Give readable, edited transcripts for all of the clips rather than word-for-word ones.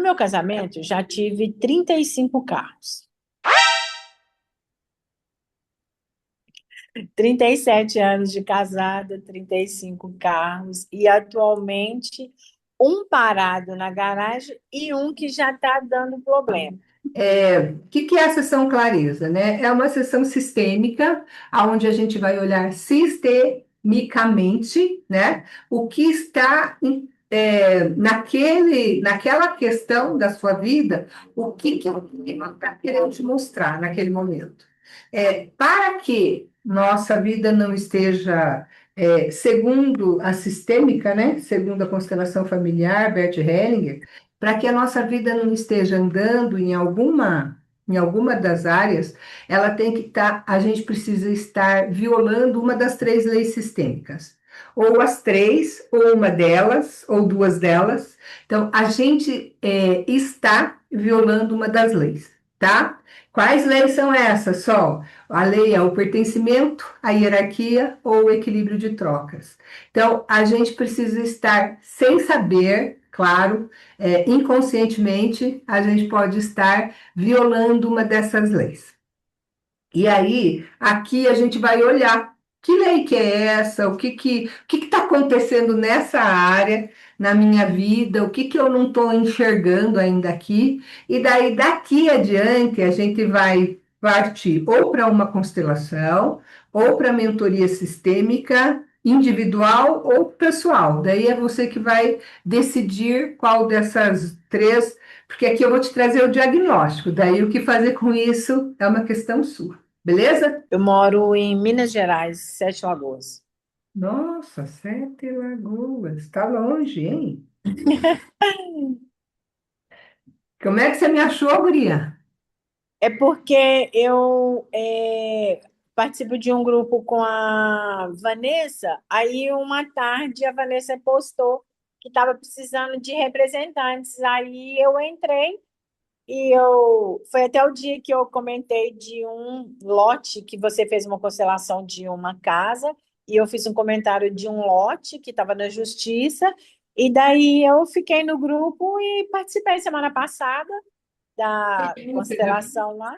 No meu casamento, já tive 35 carros. 37 anos de casada, 35 carros. E atualmente, um parado na garagem e um que já está dando problema. O que é a sessão clareza, né? É uma sessão sistêmica, onde a gente vai olhar sistemicamente, né? O que está naquela questão da sua vida, o que o clima está querendo te mostrar naquele momento. Para que nossa vida não esteja, segundo a sistêmica, né? Segundo a constelação familiar, Bert Hellinger, para que a nossa vida não esteja andando em alguma das áreas, ela tem que estar, a gente precisa estar violando uma das três leis sistêmicas. Ou as três, ou uma delas, ou duas delas. Então, a gente está violando uma das leis, tá? Quais leis são essas, Sol? A lei é o pertencimento, a hierarquia ou o equilíbrio de trocas. Então, a gente precisa estar sem saber, claro, inconscientemente, a gente pode estar violando uma dessas leis. E aí, aqui a gente vai olhar que lei que é essa, o que está acontecendo nessa área na minha vida, o que eu não estou enxergando ainda aqui, e daí daqui adiante a gente vai partir ou para uma constelação, ou para mentoria sistêmica, individual ou pessoal. Daí é você que vai decidir qual dessas três, porque aqui eu vou te trazer o diagnóstico, daí o que fazer com isso é uma questão sua. Beleza? Eu moro em Minas Gerais, Sete Lagoas. Nossa, Sete Lagoas. Tá longe, hein? Como é que você me achou, guria? É porque eu participo de um grupo com a Vanessa, aí uma tarde a Vanessa postou que estava precisando de representantes, aí eu entrei e foi até o dia que eu comentei de um lote que você fez uma constelação de uma casa e eu fiz um comentário de um lote que estava na justiça e daí eu fiquei no grupo e participei semana passada da Seja, constelação lá.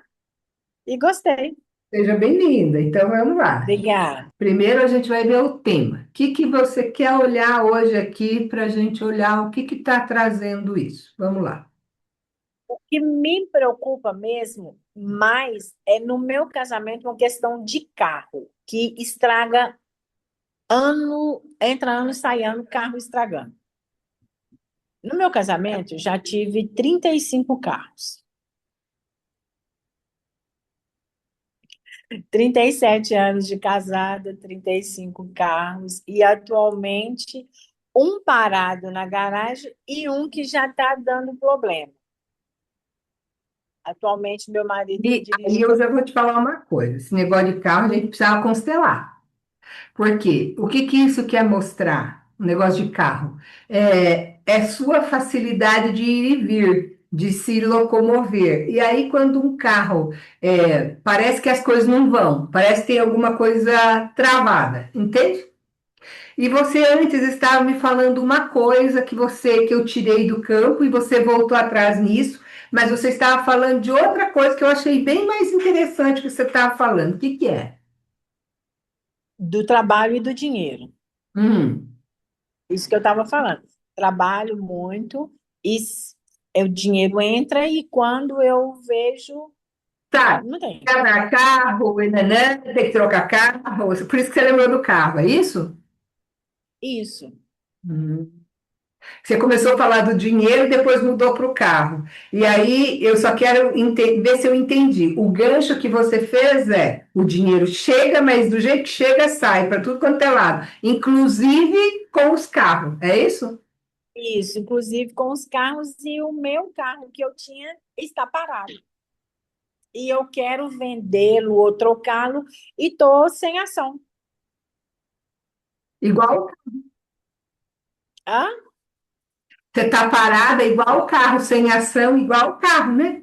E gostei. seja bem-vinda. Então, vamos lá. Obrigada. Primeiro, a gente vai ver o tema. O que que você quer olhar hoje aqui para a gente olhar o que está trazendo isso? Vamos lá. O que me preocupa mesmo mais é no meu casamento uma questão de carro, que estraga ano, entra ano, sai ano, carro estragando. No meu casamento, já tive 35 carros. 37 anos de casada, 35 carros, e atualmente um parado na garagem e um que já está dando problema. Atualmente, meu marido está E aí dirigindo. eu já vou te falar uma coisa. Esse negócio de carro a gente precisava constelar. Por quê? O que isso quer mostrar? O negócio de carro. É sua facilidade de ir e vir, de se locomover. E aí, quando um carro parece que as coisas não vão, parece que tem alguma coisa travada, entende? E você antes estava me falando uma coisa que eu tirei do campo e você voltou atrás nisso, mas você estava falando de outra coisa que eu achei bem mais interessante que você estava falando. O que que é? Do trabalho e do dinheiro. Hum. Isso que eu estava falando. Trabalho muito e o dinheiro entra e quando eu vejo, Tá, não tem. quebrar carro, nanã, tem que trocar carro. Por isso que você lembrou do carro, é isso? Isso, Hum. Você começou a falar do dinheiro e depois mudou para o carro. E aí eu só quero ver se eu entendi. O gancho que você fez é o dinheiro chega, mas do jeito que chega, sai para tudo quanto é lado, inclusive com os carros. É isso? isso. Inclusive com os carros e o meu carro que eu tinha está parado. E eu quero vendê-lo ou trocá-lo e estou sem ação. Igual Ah, você está parada, igual o carro, sem ação, igual o carro, né?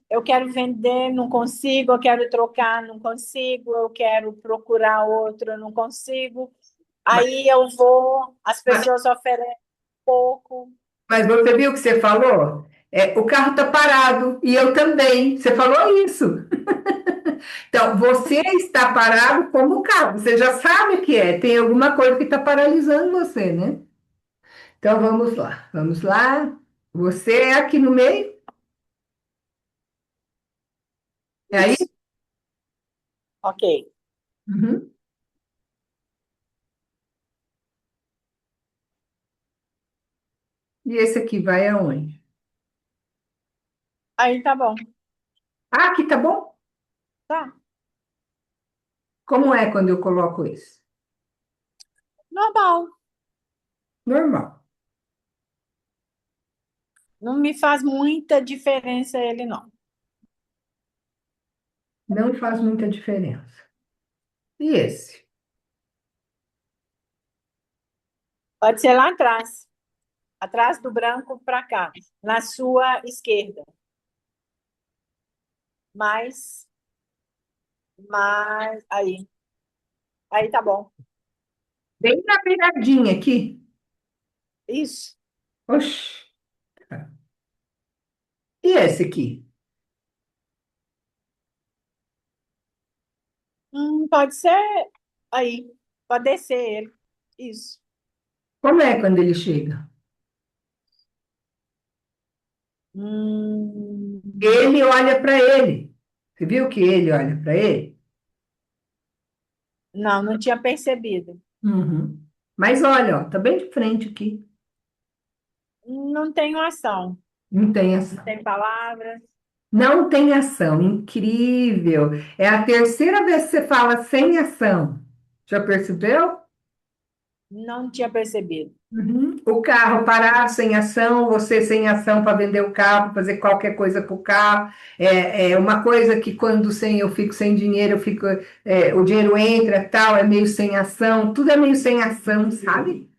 eu quero vender, não consigo, eu quero trocar, não consigo, eu quero procurar outro, não consigo. Mas, Aí eu vou, as mas pessoas oferecem pouco. Mas você viu o que você falou? É, o carro está parado e eu também. Você falou isso. Então, você está parado como o carro. Você já sabe o que é. Tem alguma coisa que está paralisando você, né? Então, vamos lá. Vamos lá. Você é aqui no meio? É aí? Isso. Ok. Uhum. E esse aqui vai aonde? Aí tá bom. Ah, aqui tá bom? Tá. Como é quando eu coloco esse? Normal. Normal. Não me faz muita diferença ele, não. Não faz muita diferença. E esse? Pode ser lá atrás. Atrás do branco para cá. Na sua esquerda. Mais, mais. Aí. Aí tá bom. Bem na beiradinha aqui. Isso. Oxi. E esse aqui? Pode ser aí. Pode descer ele. Isso. Como é quando ele chega? Hum, Ele olha para ele. Você viu que ele olha para ele? não, não tinha percebido. Uhum. Mas olha, ó, tá bem de frente aqui. Não tenho ação. Não tem Não ação. tem palavras. Não tem ação. Incrível. É a terceira vez que você fala sem ação. Já percebeu? Não tinha percebido. Uhum. O carro parado sem ação, você sem ação para vender o carro, fazer qualquer coisa com o carro. É uma coisa que quando sem, eu fico sem dinheiro, o dinheiro entra, tal, é meio sem ação. Tudo é meio sem ação, sabe?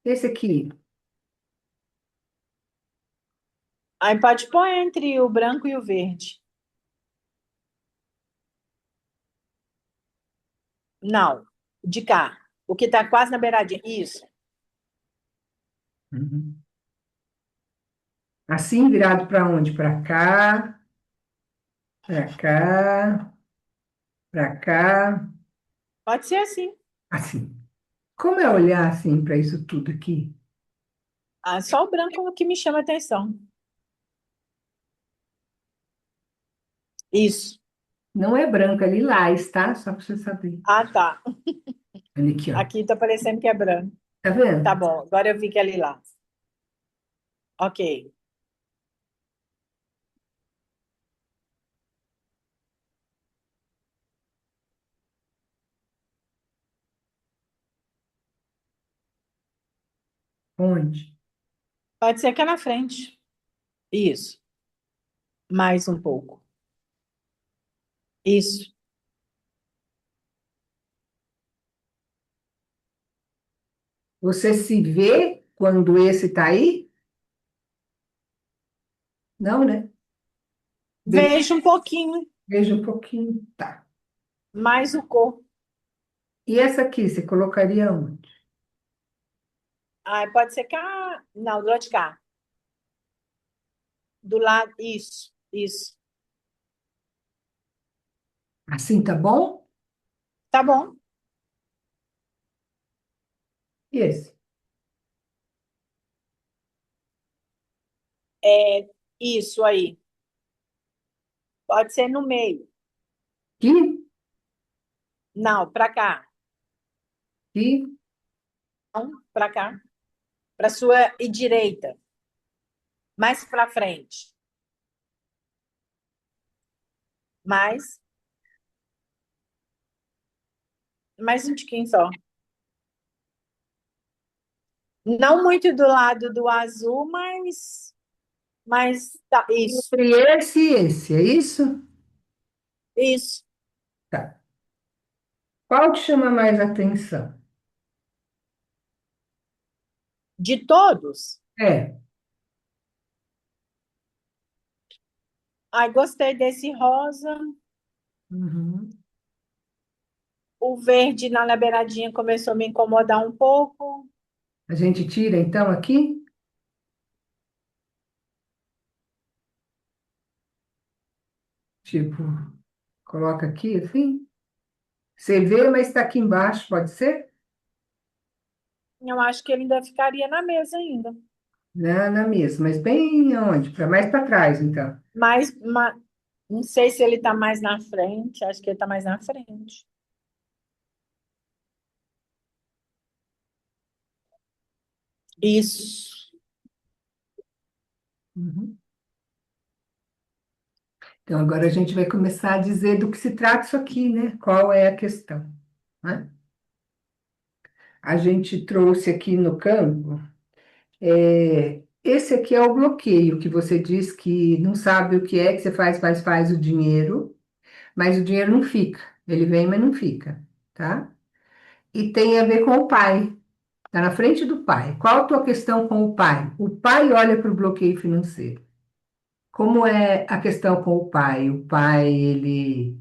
Esse aqui. Aí pode pôr entre o branco e o verde. Não, de cá. O que está quase na beiradinha. Isso. Uhum. Assim, virado para onde? Para cá, para cá, para cá. Pode ser assim. Assim. Como é olhar assim para isso tudo aqui? Ah, só o branco que me chama a atenção. Isso. Não é branco, é lilás, tá? Só para você saber. Ah, tá. Olha aqui, ó. Aqui tá parecendo que é branco. Tá Tá vendo? bom, agora eu vi que é lilás. Ok. Onde? Pode ser cá na frente. Isso. Mais um pouco. Isso. Você se vê quando esse tá aí? Não, né? Ve- Veja um pouquinho Veja um pouquinho. Tá. mais o corpo. E essa aqui, você colocaria onde? Ah, pode ser cá. Não, do lado de cá. Do lado. Isso. Isso. Assim tá bom? Tá bom. E esse? É isso aí. Pode ser no meio. Aqui? Não, para cá. Aqui? Não, para cá. Para sua e direita. Mais para frente. Mais. Mais um tiquinho só. Não muito do lado do azul, mas tá, isso, Entre esse e esse, é isso? isso. Tá. Qual te chama mais atenção? De todos. É. Ai, gostei desse rosa. Uhum. O verde na beiradinha começou a me incomodar um pouco. A gente tira então aqui? Tipo, coloca aqui assim. Você vê, mas está aqui embaixo, pode ser? Eu acho que ele ainda ficaria na mesa ainda. Na mesa, mas bem aonde? Mais para trás, então. Mas não sei se ele está mais na frente, acho que ele está mais na frente. Isso. Uhum. Então, agora a gente vai começar a dizer do que se trata isso aqui, né? Qual é a questão, né? A gente trouxe aqui no campo, esse aqui é o bloqueio, que você diz que não sabe o que você faz o dinheiro, mas o dinheiro não fica. Ele vem, mas não fica, tá? E tem a ver com o pai, tá na frente do pai. Qual a tua questão com o pai? O pai olha para o bloqueio financeiro. Como é a questão com o pai? O pai, ele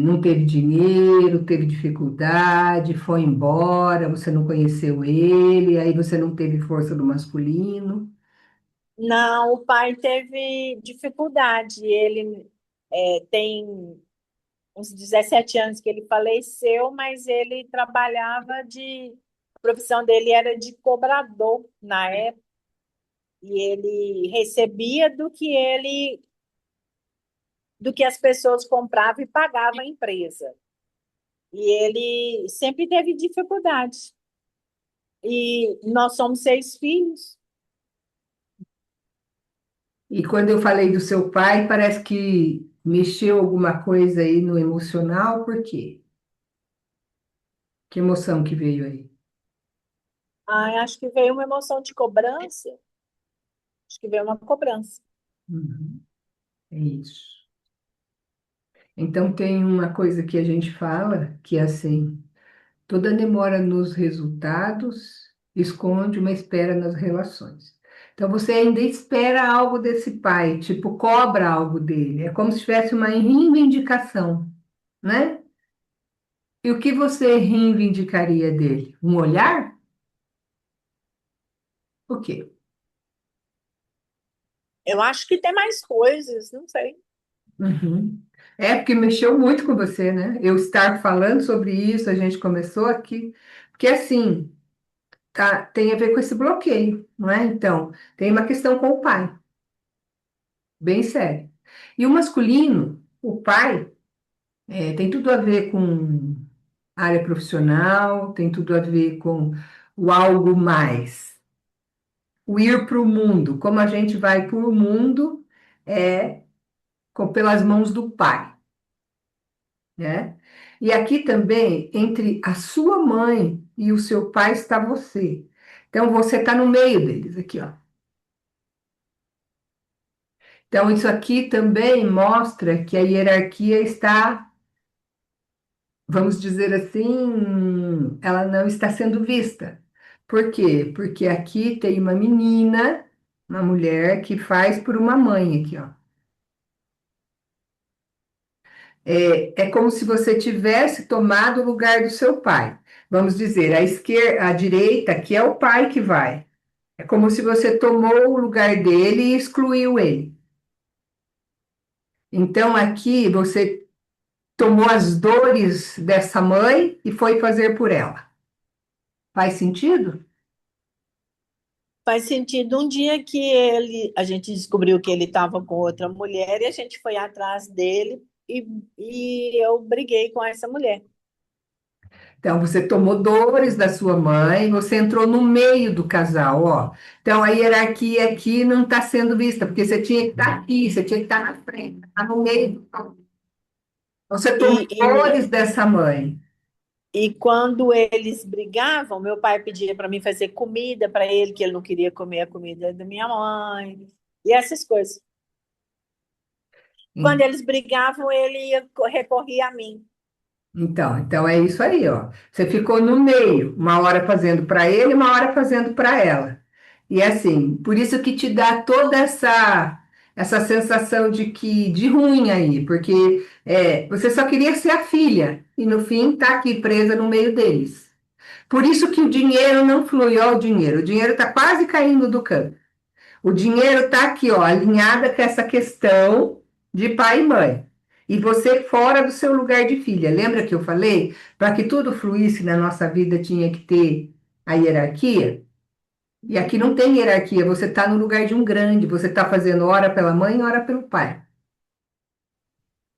não teve dinheiro, teve dificuldade, foi embora, você não conheceu ele, aí você não teve força do masculino. Não, o pai teve dificuldade. Ele tem uns 17 anos que ele faleceu, mas ele trabalhava de. A profissão dele era de cobrador na época, e ele recebia do que as pessoas compravam e pagavam a empresa. E ele sempre teve dificuldade. E nós somos 6 filhos. E quando eu falei do seu pai, parece que mexeu alguma coisa aí no emocional, por quê? Que emoção que veio aí? Ah, acho que veio uma emoção de cobrança. Acho que veio uma cobrança. Uhum, é isso. Então tem uma coisa que a gente fala que é assim, toda demora nos resultados esconde uma espera nas relações. Então você ainda espera algo desse pai, tipo cobra algo dele. É como se tivesse uma reivindicação, né? E o que você reivindicaria dele? Um olhar? O quê? Eu acho que tem mais coisas, não sei. Uhum. É porque mexeu muito com você, né? Eu estar falando sobre isso, a gente começou aqui, porque assim, tá, tem a ver com esse bloqueio, não é? Então, tem uma questão com o pai, bem séria. E o masculino, o pai, tem tudo a ver com área profissional, tem tudo a ver com o algo mais, o ir para o mundo. Como a gente vai para o mundo é pelas mãos do pai, né? E aqui também, entre a sua mãe e o seu pai, está você. Então, você está no meio deles, aqui, ó. Então, isso aqui também mostra que a hierarquia está, vamos dizer assim, ela não está sendo vista. Por quê? Porque aqui tem uma menina, uma mulher que faz por uma mãe aqui, ó. É como se você tivesse tomado o lugar do seu pai. Vamos dizer, a esquerda, a direita, que é o pai que vai. É como se você tomou o lugar dele e excluiu ele. Então aqui você tomou as dores dessa mãe e foi fazer por ela. Faz sentido? Faz sentido. Um dia que a gente descobriu que ele estava com outra mulher e a gente foi atrás dele e eu briguei com essa mulher. Então você tomou dores da sua mãe, você entrou no meio do casal, ó. Então a hierarquia aqui não está sendo vista, porque você tinha que estar aqui, você tinha que estar na frente, tá no meio do casal. Você tomou E, e, dores dessa mãe. e quando eles brigavam, meu pai pedia para mim fazer comida para ele, que ele não queria comer a comida da minha mãe, e essas coisas. Quando eles brigavam, recorria a mim. Então é isso aí, ó. Você ficou no meio, uma hora fazendo para ele, uma hora fazendo para ela. E assim, por isso que te dá toda essa sensação de ruim aí, porque você só queria ser a filha e no fim tá aqui presa no meio deles. Por isso que o dinheiro não flui, ó, o dinheiro tá quase caindo do canto. O dinheiro tá aqui, ó, alinhada com essa questão, de pai e mãe. E você fora do seu lugar de filha. Lembra que eu falei? Para que tudo fluísse na nossa vida tinha que ter a hierarquia? E aqui não tem hierarquia, você está no lugar de um grande, você está fazendo hora pela mãe, hora pelo pai.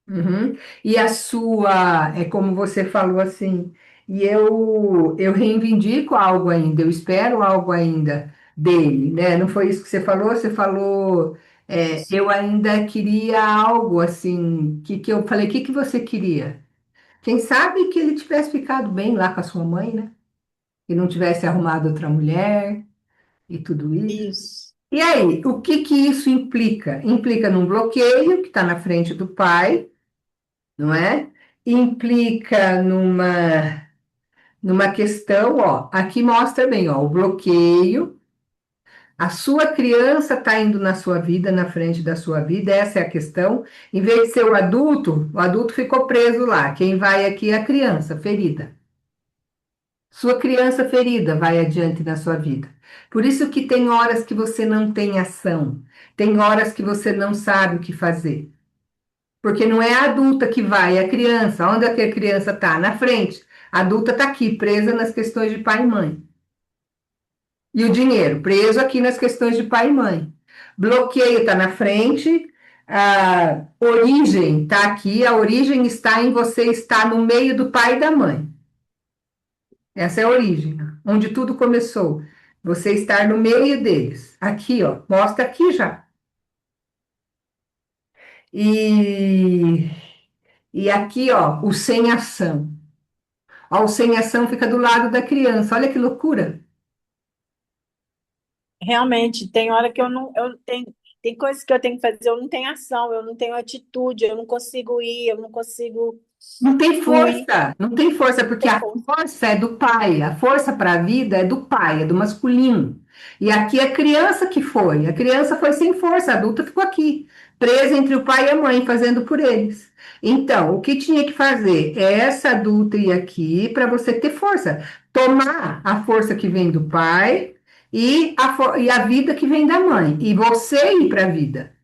Uhum. E a sua, é como você falou assim, e eu reivindico algo ainda, eu espero algo ainda dele, né? Não foi isso que você falou, Isso. eu ainda queria algo assim, que eu falei, o que que você queria? Quem sabe que ele tivesse ficado bem lá com a sua mãe, né? E não tivesse arrumado outra mulher e tudo isso. Isso. E aí, o que que isso implica? Implica num bloqueio que está na frente do pai, não é? Implica numa questão, ó, aqui mostra bem, ó, o bloqueio, a sua criança está indo na sua vida, na frente da sua vida, essa é a questão. Em vez de ser o adulto ficou preso lá. Quem vai aqui é a criança ferida. Sua criança ferida vai adiante na sua vida. Por isso que tem horas que você não tem ação, tem horas que você não sabe o que fazer. Porque não é a adulta que vai, é a criança. Onde é que a criança está? Na frente. A adulta está aqui, presa nas questões de pai e mãe. E o dinheiro, preso aqui nas questões de pai e mãe. Bloqueio está na frente, a origem está aqui, a origem está em você estar no meio do pai e da mãe. Essa é a origem, onde tudo começou. Você estar no meio deles. Aqui, ó, mostra aqui já. E, e aqui, ó, o sem ação. Ó, o sem ação fica do lado da criança. Olha que loucura. Realmente, tem hora que eu tenho, tem coisas que eu tenho que fazer, eu não tenho ação, eu não tenho atitude, eu não consigo ir, eu não consigo Não tem fluir, força, não tem força, não porque tem a força. força é do pai, a força para a vida é do pai, é do masculino. E aqui é a criança que foi, a criança foi sem força, a adulta ficou aqui, presa entre o pai e a mãe, fazendo por eles. Então, o que tinha que fazer é essa adulta ir aqui para você ter força, tomar a força que vem do pai e a vida que vem da mãe, e você ir para a vida.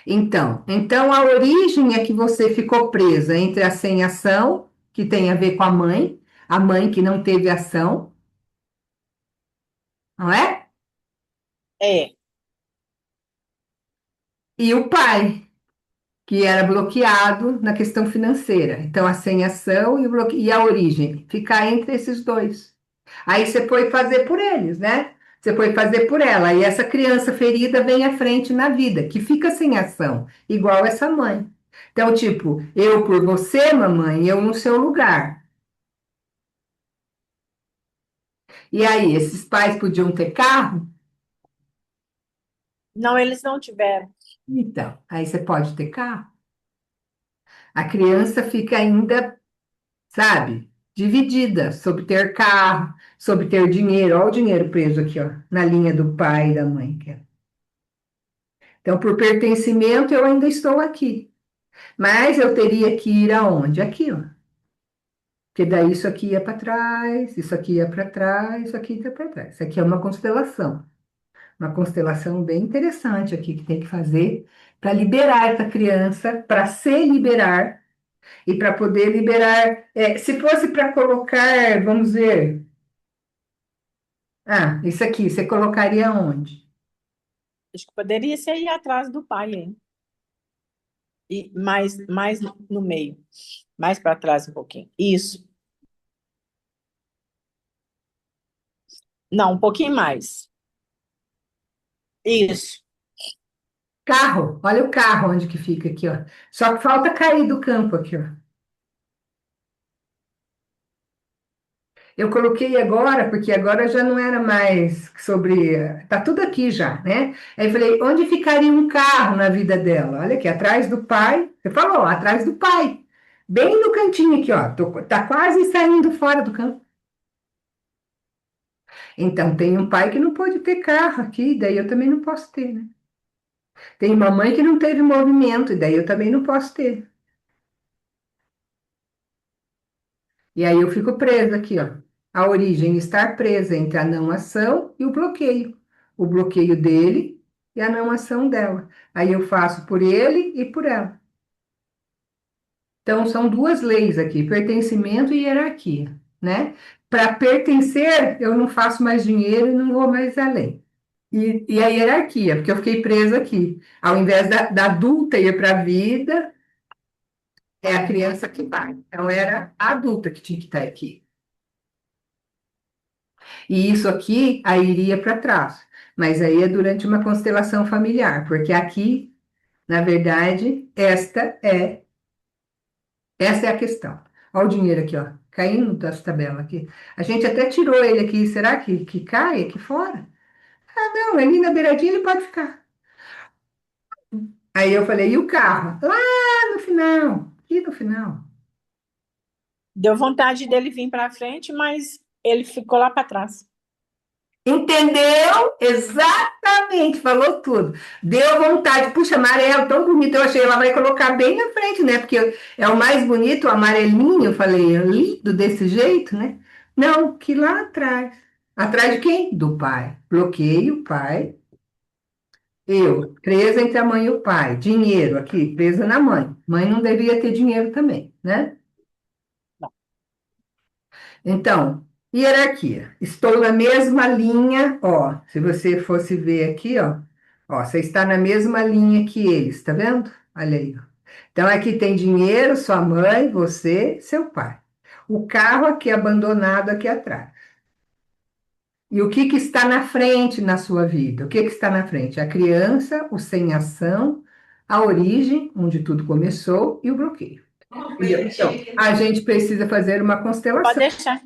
Então a origem é que você ficou presa entre a sem ação, que tem a ver com a mãe que não teve ação, não é? É, E o pai, que era bloqueado na questão financeira. Então a sem ação e a origem, ficar entre esses dois. Aí você foi fazer por eles, né? Você foi fazer por ela. E essa criança ferida vem à frente na vida, que fica sem ação, igual essa mãe. Então, tipo, eu por você, mamãe, eu no seu lugar. E aí, esses pais podiam ter carro? não, eles não tiveram. Então, aí você pode ter carro. A criança fica ainda, sabe, dividida sobre ter carro, sobre ter dinheiro. Olha o dinheiro preso aqui, ó, na linha do pai e da mãe. Então, por pertencimento, eu ainda estou aqui. Mas eu teria que ir aonde? Aqui, ó. Porque daí isso aqui ia para trás, isso aqui ia para trás, isso aqui ia para trás. Isso aqui é uma constelação. Uma constelação bem interessante aqui que tem que fazer para liberar essa criança, para se liberar e para poder liberar. Se fosse para colocar, vamos ver. Ah, isso aqui, você colocaria onde? Acho que poderia ser ir atrás do pai, hein? E mais no meio, mais para trás um pouquinho. Isso. Não, um pouquinho mais. Isso. Carro, olha o carro onde que fica aqui, ó. Só que falta cair do campo aqui, ó. Eu coloquei agora, porque agora já não era mais sobre. Tá tudo aqui já, né? Aí eu falei, onde ficaria um carro na vida dela? Olha aqui, atrás do pai. Você falou, atrás do pai. Bem no cantinho aqui, ó. Tá quase saindo fora do campo. Então, tem um pai que não pode ter carro aqui, daí eu também não posso ter, né? Tem uma mãe que não teve movimento, e daí eu também não posso ter. E aí eu fico presa aqui, ó. A origem estar presa entre a não ação e o bloqueio. O bloqueio dele. e a não ação dela. Aí eu faço por ele e por ela. Então, são duas leis aqui, pertencimento e hierarquia, né? Para pertencer, eu não faço mais dinheiro e não vou mais além. E a hierarquia, porque eu fiquei presa aqui. Ao invés da adulta ir para a vida, é a criança que vai. Então, era a adulta que tinha que estar aqui. E isso aqui, aí iria para trás. Mas aí é durante uma constelação familiar, porque aqui, na verdade, esta é a questão. Olha o dinheiro aqui, ó, caindo das tabelas aqui. A gente até tirou ele aqui. Será que cai aqui fora? Ah, não, ali na beiradinha ele pode ficar. Aí eu falei, e o carro? Lá no final, aqui no final. Deu vontade dele vir para frente, mas ele ficou lá para trás. Entendeu? Exatamente, falou tudo. Deu vontade, puxa, amarelo, tão bonito. Eu achei, ela vai colocar bem na frente, né? Porque é o mais bonito, o amarelinho. Eu falei, lindo desse jeito, né? Não, que lá atrás. Atrás de quem? Do pai. Bloqueio o pai. Eu, presa entre a mãe e o pai. Dinheiro aqui, presa na mãe. Mãe não devia ter dinheiro também, né? Então, hierarquia. Estou na mesma linha, ó. Se você fosse ver aqui, ó, você está na mesma linha que eles, tá vendo? Olha aí, ó. Então, aqui tem dinheiro, sua mãe, você, seu pai. O carro aqui abandonado aqui atrás. E o que que está na frente na sua vida? O que que está na frente? A criança, o sem ação, a origem, onde tudo começou, e o bloqueio. Entendeu? Então, a gente precisa fazer uma Pode constelação. deixar.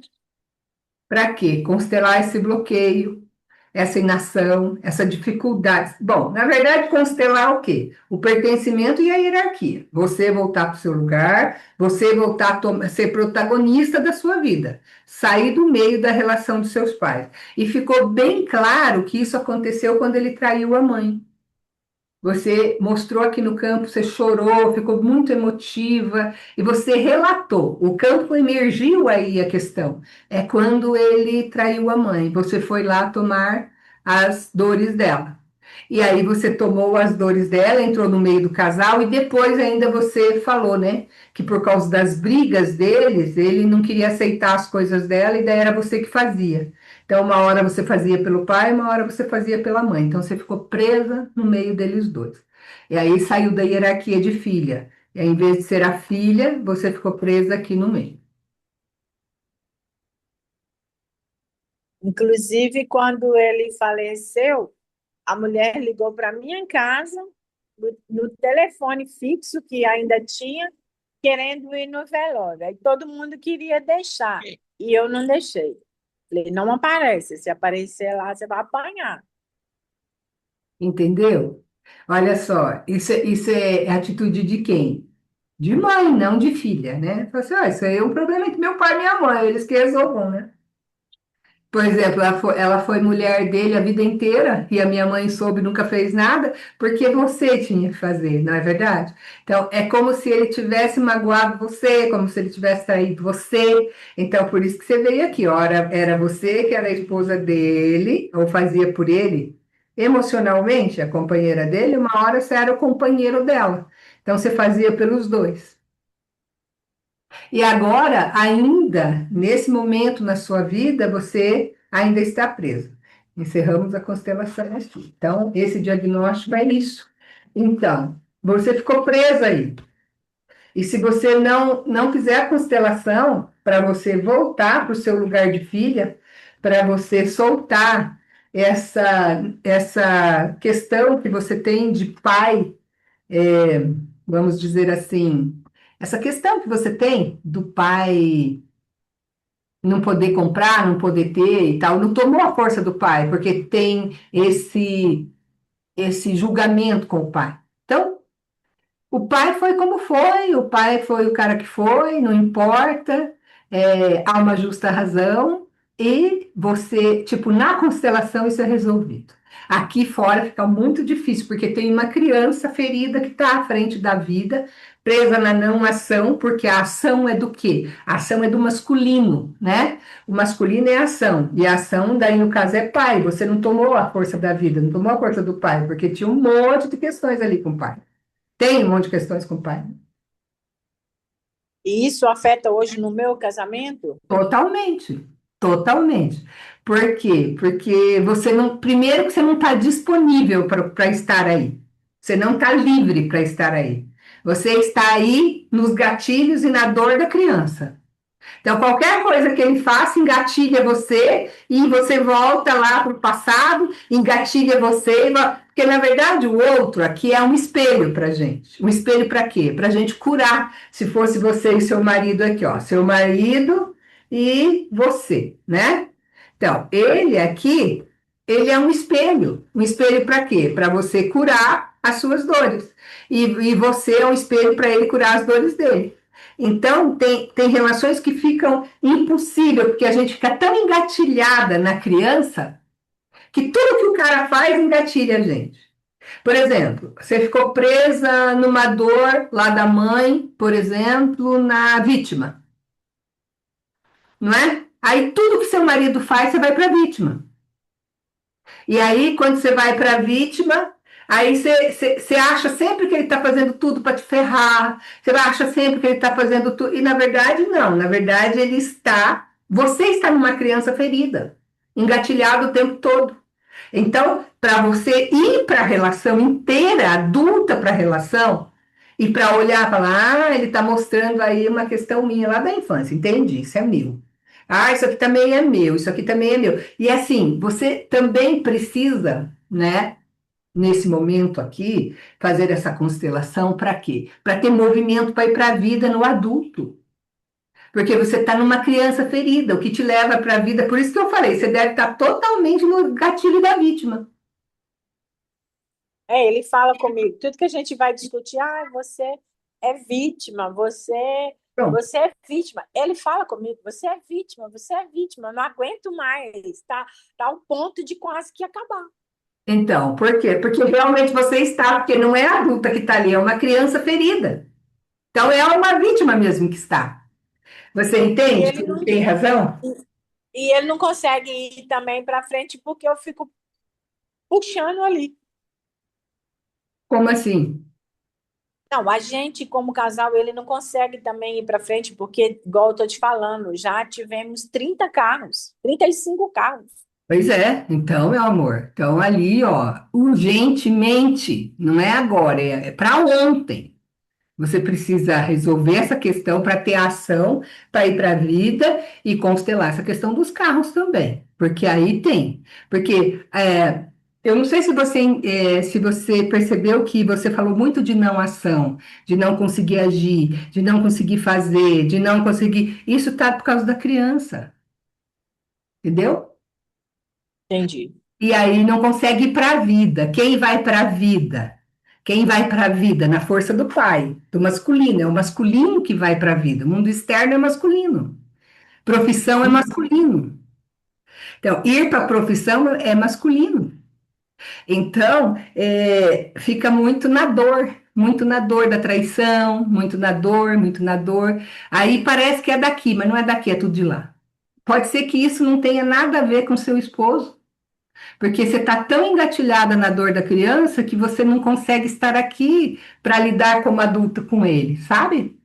Para quê? Constelar esse bloqueio, essa inação, essa dificuldade. Bom, na verdade, constelar o quê? O pertencimento e a hierarquia. Você voltar para o seu lugar, você voltar a ser protagonista da sua vida, sair do meio da relação dos seus pais. E ficou bem claro que isso aconteceu quando ele traiu a mãe. Você mostrou aqui no campo, você chorou, ficou muito emotiva e você relatou. O campo emergiu aí a questão. É quando ele traiu a mãe. Você foi lá tomar as dores dela. E aí você tomou as dores dela, entrou no meio do casal e depois ainda você falou, né, que por causa das brigas deles, ele não queria aceitar as coisas dela e daí era você que fazia. Então, uma hora você fazia pelo pai, uma hora você fazia pela mãe. Então, você ficou presa no meio deles dois. E aí saiu da hierarquia de filha. E aí, em vez de ser a filha, você ficou presa aqui no meio. Inclusive, quando ele faleceu, a mulher ligou para minha casa, no telefone fixo que ainda tinha, querendo ir no velório. Aí todo mundo queria deixar, e eu não deixei. Falei, não aparece, se aparecer lá, você vai apanhar. Entendeu? Olha só, isso é atitude de quem? De mãe, não de filha, né? Fala assim, isso aí é um problema entre meu pai e minha mãe, eles que resolvam, né? Por exemplo, ela foi mulher dele a vida inteira e a minha mãe soube, nunca fez nada, porque você tinha que fazer, não é verdade? Então, é como se ele tivesse magoado você, como se ele tivesse traído você. Então, por isso que você veio aqui. Ora, era você que era a esposa dele, ou fazia por ele, emocionalmente, a companheira dele, uma hora você era o companheiro dela. Então, você fazia pelos dois. E agora, ainda, nesse momento na sua vida, você ainda está preso. Encerramos a constelação aqui. Então, esse diagnóstico é isso. Então, você ficou presa aí. E se você não fizer a constelação, para você voltar para o seu lugar de filha, para você soltar essa questão que você tem de pai, vamos dizer assim, essa questão que você tem do pai não poder comprar, não poder ter e tal, não tomou a força do pai, porque tem esse julgamento com o pai. Então, o pai foi como foi, o pai foi o cara que foi, não importa, há uma justa razão, e você, tipo, na constelação isso é resolvido. Aqui fora fica muito difícil, porque tem uma criança ferida que está à frente da vida, presa na não ação, porque a ação é do quê? A ação é do masculino, né? O masculino é a ação, e a ação, daí no caso, é pai. Você não tomou a força da vida, não tomou a força do pai, porque tinha um monte de questões ali com o pai. Tem um monte de questões com o pai. E isso afeta hoje no meu casamento? Totalmente, totalmente. Por quê? Porque você não, primeiro que você não está disponível para estar aí. Você não está livre para estar aí. Você está aí nos gatilhos e na dor da criança. Então, qualquer coisa que ele faça engatilha você e você volta lá para o passado, engatilha você, porque na verdade o outro aqui é um espelho para gente. Um espelho para quê? Para gente curar. Se fosse você e seu marido aqui, ó, seu marido e você, né? Então, ele aqui, ele é um espelho para quê? Para você curar as suas dores. E você é um espelho para ele curar as dores dele. Então, tem relações que ficam impossível, porque a gente fica tão engatilhada na criança que tudo que o cara faz engatilha a gente. Por exemplo, você ficou presa numa dor lá da mãe, por exemplo, na vítima, não é? Aí tudo que seu marido faz, você vai para a vítima. E aí, quando você vai para a vítima, aí você acha sempre que ele está fazendo tudo para te ferrar, você acha sempre que ele está fazendo tudo, e na verdade não, na verdade ele está, você está numa criança ferida, engatilhado o tempo todo. Então, para você ir para a relação inteira, adulta para a relação, e para olhar e falar, ele está mostrando aí uma questão minha lá da infância, entendi, isso é meu. Ah, isso aqui também é meu, isso aqui também é meu. E assim, você também precisa, né, nesse momento aqui, fazer essa constelação para quê? Para ter movimento para ir para a vida no adulto. Porque você está numa criança ferida, o que te leva para a vida. Por isso que eu falei, você deve estar totalmente no gatilho da vítima. É, ele fala comigo, tudo que a gente vai discutir, ah, você é vítima, Pronto. você é vítima. Ele fala comigo, você é vítima, eu não aguento mais, tá ao ponto de quase que acabar. Então, por quê? Porque realmente você está, porque não é a adulta que está ali, é uma criança ferida. Então, é uma vítima mesmo que está. Você E entende que ele ele não, tem razão? e ele não consegue ir também para frente porque eu fico puxando ali. Como assim? Não, a gente, como casal, ele não consegue também ir para frente, porque, igual eu estou te falando, já tivemos 30 carros, 35 carros. Pois é, então, meu amor, então ali, ó, urgentemente, não é agora, é para ontem. Você precisa resolver essa questão para ter ação, para ir para a vida e constelar essa questão dos carros também, porque aí tem. Porque eu não sei se você percebeu que você falou muito de não ação, de não conseguir agir, de não conseguir fazer, de não conseguir. Isso tá por causa da criança, entendeu? Entendi. E aí não consegue ir para a vida. Quem vai para a vida? Quem vai para a vida? Na força do pai, do masculino. É o masculino que vai para a vida. O mundo externo é masculino. Profissão é masculino. Então, ir para a profissão é masculino. Então, fica muito na dor da traição, muito na dor, muito na dor. Aí parece que é daqui, mas não é daqui, é tudo de lá. Pode ser que isso não tenha nada a ver com seu esposo. Porque você está tão engatilhada na dor da criança que você não consegue estar aqui para lidar como adulto com ele, sabe?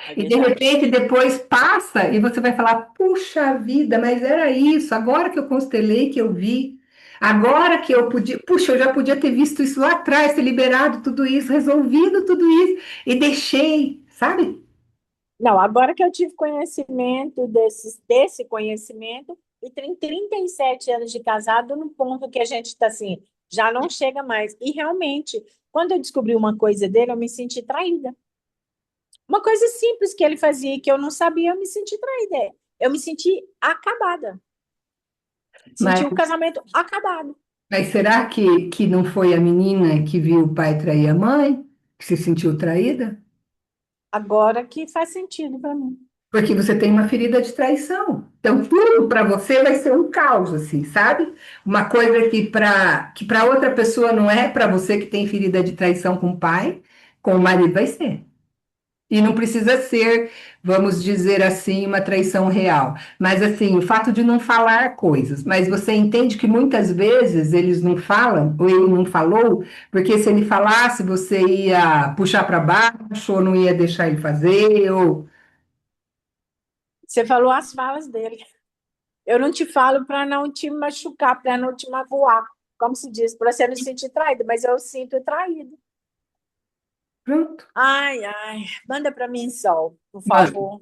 É E de verdade. repente depois passa e você vai falar: puxa vida, mas era isso, agora que eu constelei, que eu vi, agora que eu podia, puxa, eu já podia ter visto isso lá atrás, ter liberado tudo isso, resolvido tudo isso e deixei, sabe? Não, agora que eu tive conhecimento desse conhecimento, e tem 37 anos de casado, no ponto que a gente está assim, já não chega mais. E realmente, quando eu descobri uma coisa dele, eu me senti traída. Uma coisa simples que ele fazia e que eu não sabia, eu me senti traída. Eu me senti acabada. Mas, Senti o casamento acabado. mas será que não foi a menina que viu o pai trair a mãe, que se sentiu traída? Agora que faz sentido para mim. Porque você tem uma ferida de traição. Então, tudo para você vai ser um caos, assim, sabe? Uma coisa que para outra pessoa não é, para você que tem ferida de traição com o pai, com o marido vai ser. E não precisa ser, vamos dizer assim, uma traição real. Mas, assim, o fato de não falar coisas. Mas você entende que muitas vezes eles não falam, ou ele não falou, porque se ele falasse, você ia puxar para baixo, ou não ia deixar ele fazer, ou. Você falou as falas dele. Eu não te falo para não te machucar, para não te magoar, como se diz, para você não se sentir traído, mas eu sinto traído. Pronto. Ai, ai, manda para mim, Sol, por Mano, favor,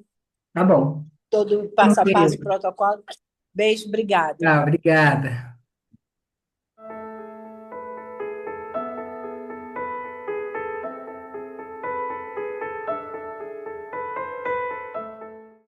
tá bom. todo passo a passo, Tranquilo. protocolo. Beijo, obrigada. Tá, obrigada.